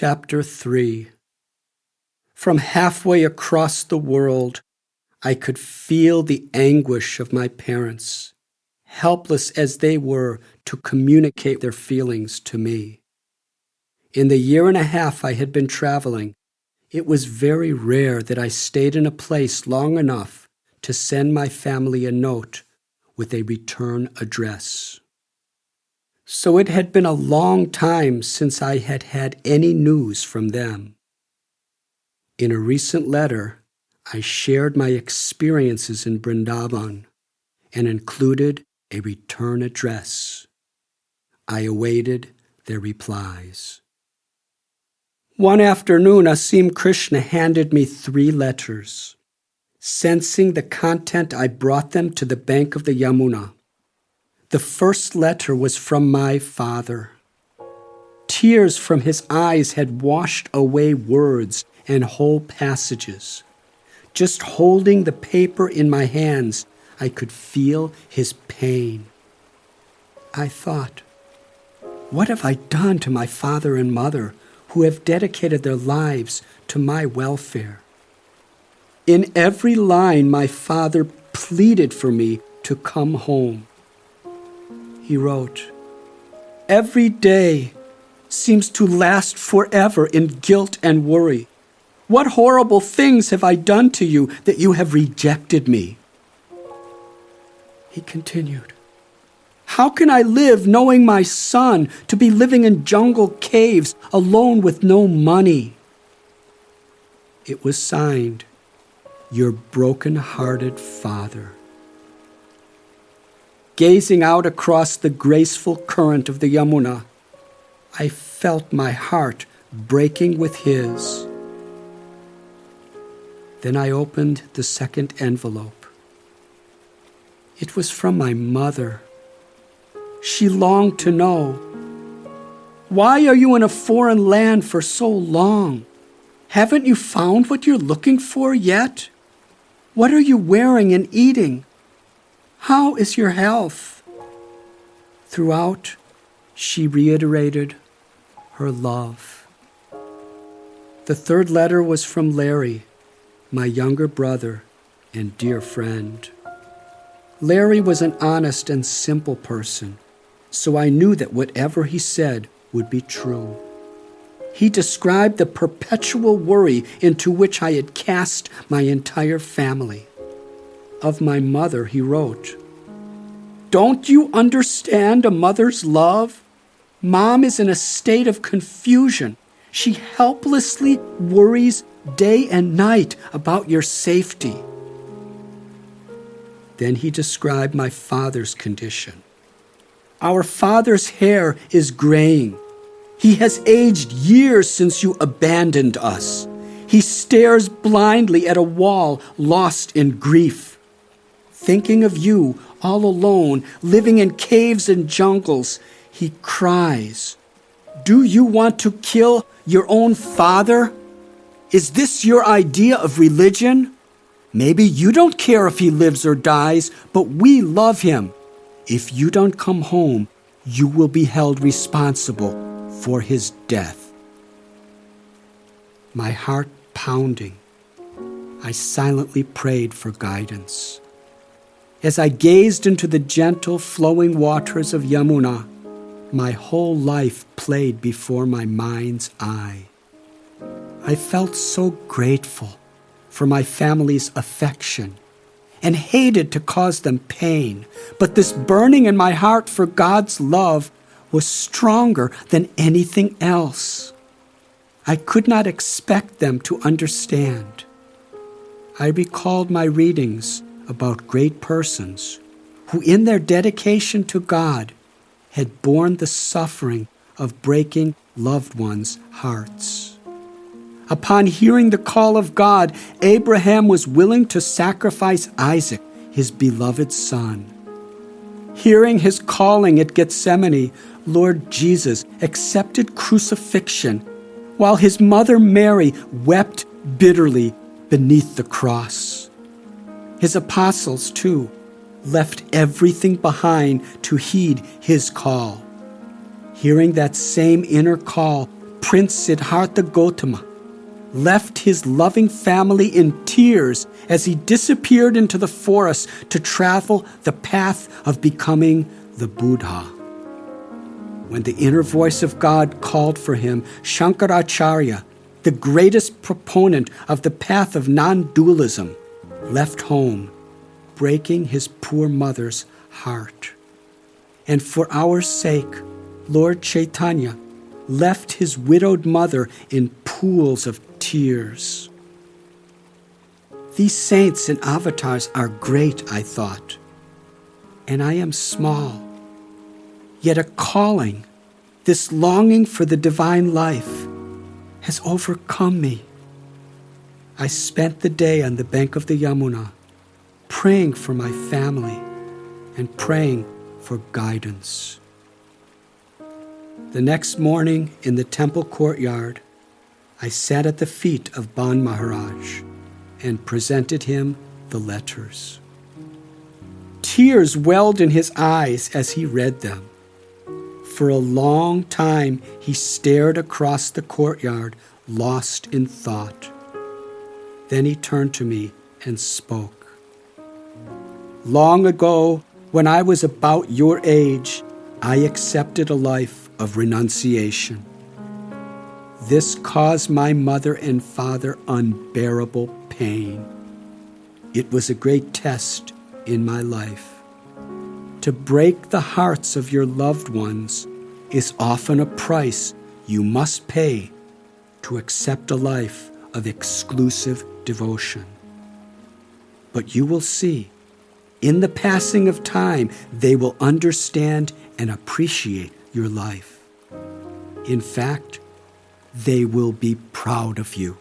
Chapter 3. From halfway across the world, I could feel the anguish of my parents, helpless as they were to communicate their feelings to me. In the year and a half I had been traveling, it was very rare that I stayed in a place long enough to send my family a note with a return address. So it had been a long time since I had had any news from them. In a recent letter, I shared my experiences in Vrindavan and included a return address. I awaited their replies. One afternoon, Asim Krishna handed me 3 letters. Sensing the content, I brought them to the bank of the Yamuna. The first letter was from my father. Tears from his eyes had washed away words and whole passages. Just holding the paper in my hands, I could feel his pain. I thought, what have I done to my father and mother who have dedicated their lives to my welfare? In every line, my father pleaded for me to come home. He wrote, "Every day seems to last forever in guilt and worry. What horrible things have I done to you that you have rejected me?" He continued, "How can I live knowing my son to be living in jungle caves alone with no money?" It was signed, "Your broken-hearted father." Gazing out across the graceful current of the Yamuna, I felt my heart breaking with his. Then I opened the second envelope. It was from my mother. She longed to know, "Why are you in a foreign land for so long? Haven't you found what you're looking for yet? What are you wearing and eating? How is your health?" Throughout, she reiterated her love. The third letter was from Larry, my younger brother and dear friend. Larry was an honest and simple person, so I knew that whatever he said would be true. He described the perpetual worry into which I had cast my entire family. Of my mother, he wrote, "Don't you understand a mother's love? Mom is in a state of confusion. She helplessly worries day and night about your safety." Then he described my father's condition. "Our father's hair is graying. He has aged years since you abandoned us. He stares blindly at a wall, lost in grief. Thinking of you, all alone, living in caves and jungles, he cries, 'Do you want to kill your own father? Is this your idea of religion? Maybe you don't care if he lives or dies, but we love him. If you don't come home, you will be held responsible for his death.'" My heart pounding, I silently prayed for guidance. As I gazed into the gentle flowing waters of Yamuna, my whole life played before my mind's eye. I felt so grateful for my family's affection and hated to cause them pain, but this burning in my heart for God's love was stronger than anything else. I could not expect them to understand. I recalled my readings about great persons who, in their dedication to God, had borne the suffering of breaking loved ones' hearts. Upon hearing the call of God, Abraham was willing to sacrifice Isaac, his beloved son. Hearing his calling at Gethsemane, Lord Jesus accepted crucifixion, while his mother Mary wept bitterly beneath the cross. His apostles, too, left everything behind to heed his call. Hearing that same inner call, Prince Siddhartha Gautama left his loving family in tears as he disappeared into the forest to travel the path of becoming the Buddha. When the inner voice of God called for him, Shankaracharya, the greatest proponent of the path of non-dualism, left home, breaking his poor mother's heart. And for our sake, Lord Chaitanya left his widowed mother in pools of tears. These saints and avatars are great, I thought, and I am small. Yet a calling, this longing for the divine life, has overcome me. I spent the day on the bank of the Yamuna, praying for my family and praying for guidance. The next morning in the temple courtyard, I sat at the feet of Ban Maharaj and presented him the letters. Tears welled in his eyes as he read them. For a long time he stared across the courtyard, lost in thought. Then he turned to me and spoke. Long ago, when I was about your age, I accepted a life of renunciation. This caused my mother and father unbearable pain. It was a great test in my life. To break the hearts of your loved ones is often a price you must pay to accept a life of exclusive devotion. But you will see, in the passing of time, they will understand and appreciate your life. In fact, they will be proud of you.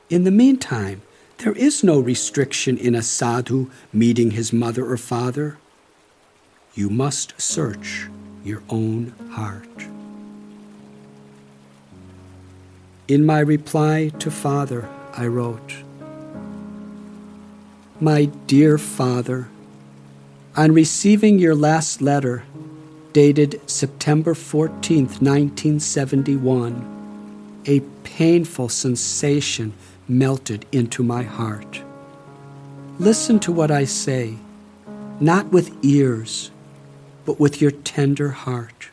In the meantime, there is no restriction in a sadhu meeting his mother or father. You must search your own heart. In my reply to Father, I wrote, My dear Father, on receiving your last letter, dated September 14th, 1971, a painful sensation melted into my heart. Listen to what I say, not with ears, but with your tender heart.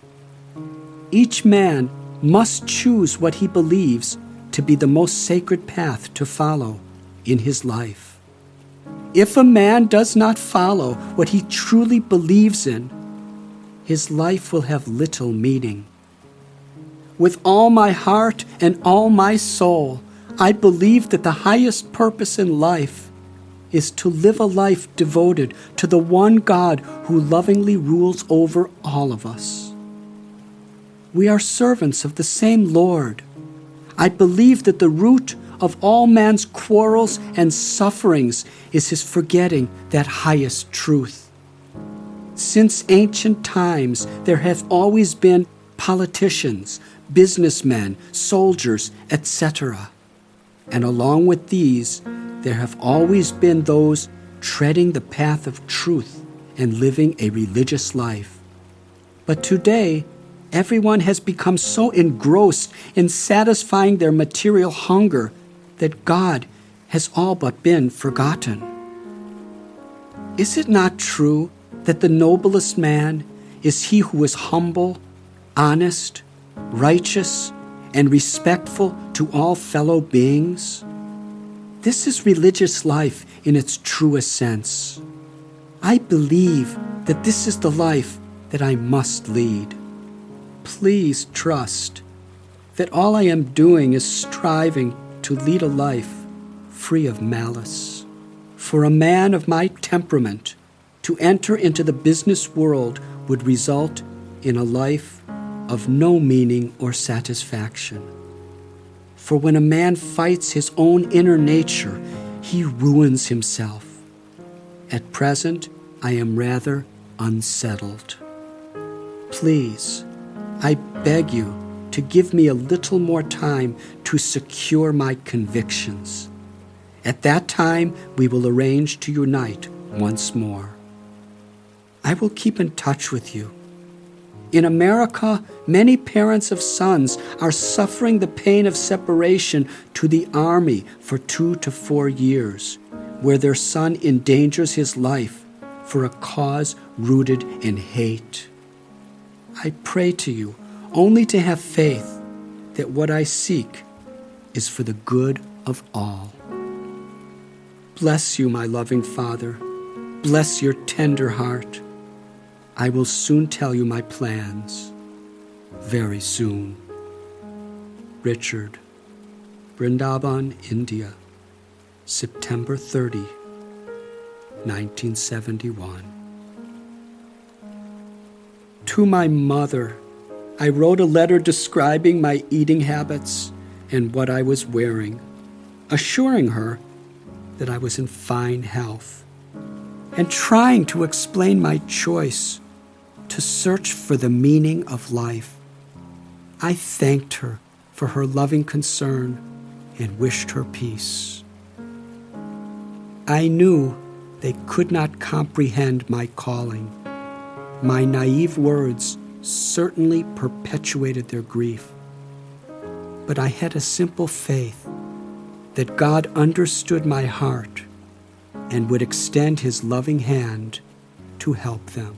Each man must choose what he believes to be the most sacred path to follow in his life. If a man does not follow what he truly believes in, his life will have little meaning. With all my heart and all my soul, I believe that the highest purpose in life is to live a life devoted to the one God who lovingly rules over all of us. We are servants of the same Lord. I believe that the root of all man's quarrels and sufferings is his forgetting that highest truth. Since ancient times, there have always been politicians, businessmen, soldiers, etc. And along with these, there have always been those treading the path of truth and living a religious life. But today, everyone has become so engrossed in satisfying their material hunger that God has all but been forgotten. Is it not true that the noblest man is he who is humble, honest, righteous, and respectful to all fellow beings? This is religious life in its truest sense. I believe that this is the life that I must lead. Please trust that all I am doing is striving to lead a life free of malice. For a man of my temperament, to enter into the business world would result in a life of no meaning or satisfaction. For when a man fights his own inner nature, he ruins himself. At present, I am rather unsettled. Please, I beg you to give me a little more time to secure my convictions. At that time, we will arrange to unite once more. I will keep in touch with you. In America, many parents of sons are suffering the pain of separation to the army for 2 to 4 years, where their son endangers his life for a cause rooted in hate. I pray to you only to have faith that what I seek is for the good of all. Bless you, my loving Father. Bless your tender heart. I will soon tell you my plans. Very soon. Richard, Vrindavan, India, September 30, 1971. To my mother, I wrote a letter describing my eating habits and what I was wearing, assuring her that I was in fine health, and trying to explain my choice to search for the meaning of life. I thanked her for her loving concern and wished her peace. I knew they could not comprehend my calling. My naive words certainly perpetuated their grief. But I had a simple faith that God understood my heart and would extend his loving hand to help them.